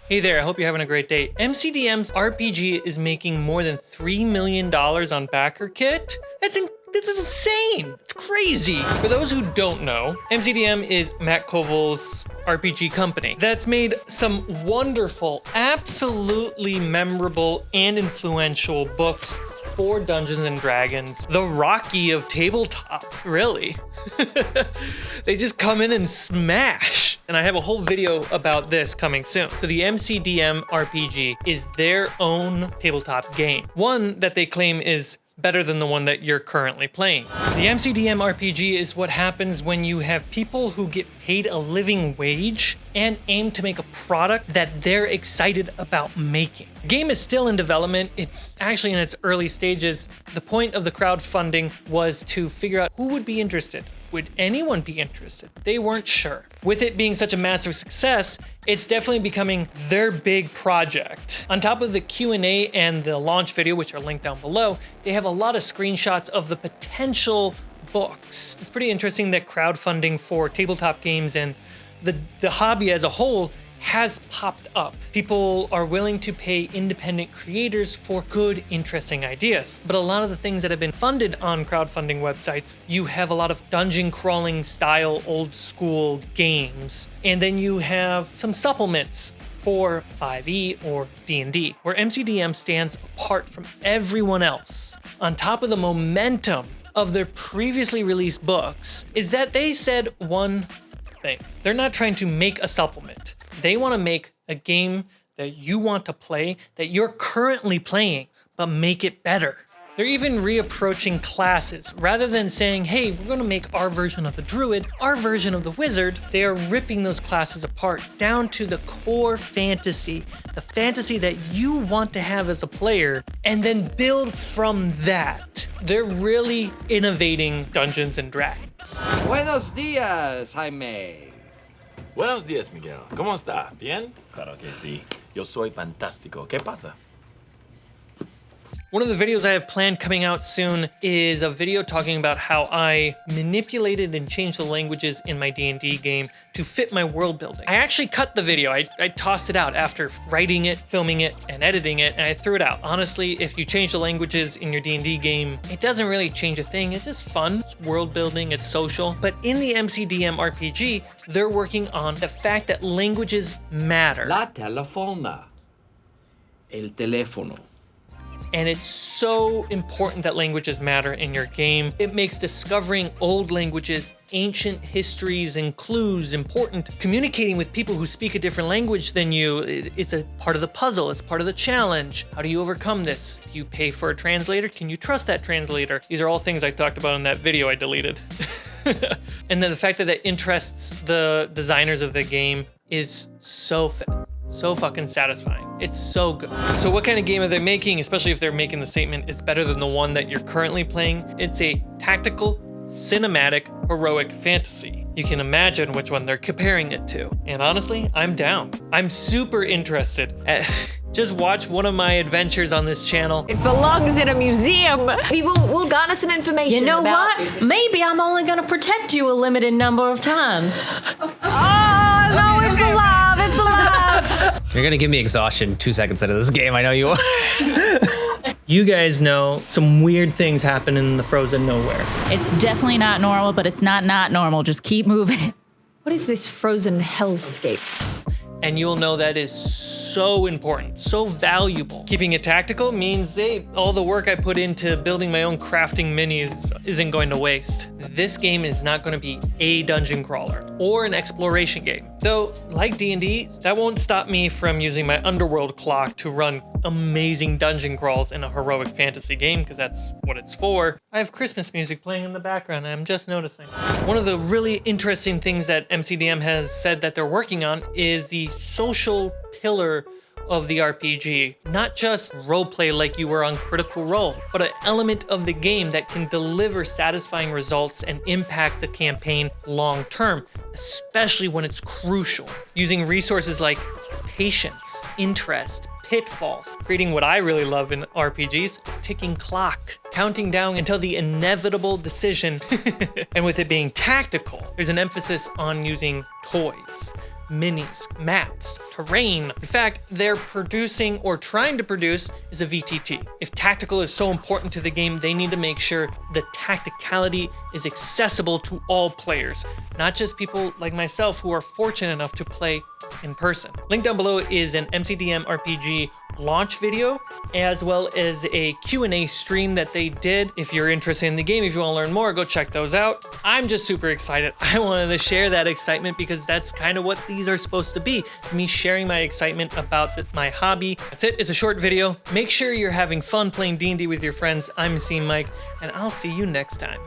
Hey there, I hope you're having a great day. MCDM's RPG is making more than $3 million on BackerKit. That's insane. It's crazy. For those who don't know, MCDM is Matt Koval's RPG company that's made some wonderful, absolutely memorable and influential books for Dungeons and Dragons. The Rocky of tabletop, really. They just come in and smash. And I have a whole video about this coming soon. So the MCDM RPG is their own tabletop game. One that they claim is better than the one that you're currently playing. The MCDM RPG is what happens when you have people who get paid a living wage and aim to make a product that they're excited about making. The game is still in development. It's actually in its early stages. The point of the crowdfunding was to figure out who would be interested. Would anyone be interested? They weren't sure. With it being such a massive success, it's definitely becoming their big project. On top of the Q&A and the launch video, which are linked down below, they have a lot of screenshots of the potential books. It's pretty interesting that crowdfunding for tabletop games and the hobby as a whole has popped up. People are willing to pay independent creators for good, interesting ideas. But a lot of the things that have been funded on crowdfunding websites, you have a lot of dungeon crawling style old school games. And then you have some supplements for 5e or D&D, where MCDM stands apart from everyone else. On top of the momentum of their previously released books, is that they said one thing. They're not trying to make a supplement. They want to make a game that you want to play, that you're currently playing, but make it better. They're even reapproaching classes. Rather than saying, hey, we're going to make our version of the druid, our version of the wizard, they are ripping those classes apart down to the core fantasy, the fantasy that you want to have as a player, and then build from that. They're really innovating Dungeons and Dragons. Buenos dias, Jaime. Buenos días, Miguel. ¿Cómo está? ¿Bien? Claro que sí. Yo soy fantástico. ¿Qué pasa? One of the videos I have planned coming out soon is a video talking about how I manipulated and changed the languages in my D&D game to fit my world building. I actually cut the video. I tossed it out after writing it, filming it, and editing it, and I threw it out. Honestly, if you change the languages in your D&D game, it doesn't really change a thing. It's just fun. It's world building, it's social. But in the MCDM RPG, they're working on the fact that languages matter. La telefona. El teléfono. And it's so important that languages matter in your game. It makes discovering old languages, ancient histories, and clues important. Communicating with people who speak a different language than you, it's a part of the puzzle. It's part of the challenge. How do you overcome this? Do you pay for a translator? Can you trust that translator? These are all things I talked about in that video I deleted. And then the fact that that interests the designers of the game is so fucking satisfying. It's so good. So what kind of game are they making, especially if they're making the statement it's better than the one that you're currently playing? It's a tactical, cinematic, heroic fantasy. You can imagine which one they're comparing it to. And honestly, I'm down. I'm super interested. Just watch one of my adventures on this channel. It belongs in a museum. We'll garner some information. You know what? Maybe I'm only gonna protect you a limited number of times. Oh, no, it's alive. It's alive. You're gonna give me exhaustion 2 seconds into this game, I know you are. You guys know some weird things happen in the frozen nowhere. It's definitely not normal, but it's not normal. Just keep moving. What is this frozen hellscape? And you'll know that is so important, so valuable. Keeping it tactical means, hey, all the work I put into building my own crafting minis isn't going to waste. This game is not going to be a dungeon crawler or an exploration game. Though, like D&D, that won't stop me from using my underworld clock to run amazing dungeon crawls in a heroic fantasy game, because that's what it's for. I have Christmas music playing in the background, I'm just noticing. One of the really interesting things that MCDM has said that they're working on is the social pillar of the RPG. Not just roleplay like you were on Critical Role, but an element of the game that can deliver satisfying results and impact the campaign long term, especially when it's crucial. Using resources like patience, interest, pitfalls, creating what I really love in RPGs, ticking clock, counting down until the inevitable decision. And with it being tactical, there's an emphasis on using toys. minis, maps, terrain. In fact, they're producing or trying to produce is a VTT. If tactical is so important to the game, they need to make sure the tacticality is accessible to all players, not just people like myself who are fortunate enough to play in person. Link down below is an MCDM RPG launch video, as well as a Q&A stream that they did. If you're interested in the game, if you want to learn more, go check those out. I'm just super excited. I wanted to share that excitement because that's kind of what these are supposed to be. It's me sharing my excitement about my hobby. That's it. It's a short video. Make sure you're having fun playing D&D with your friends. I'm Cmike, and I'll see you next time.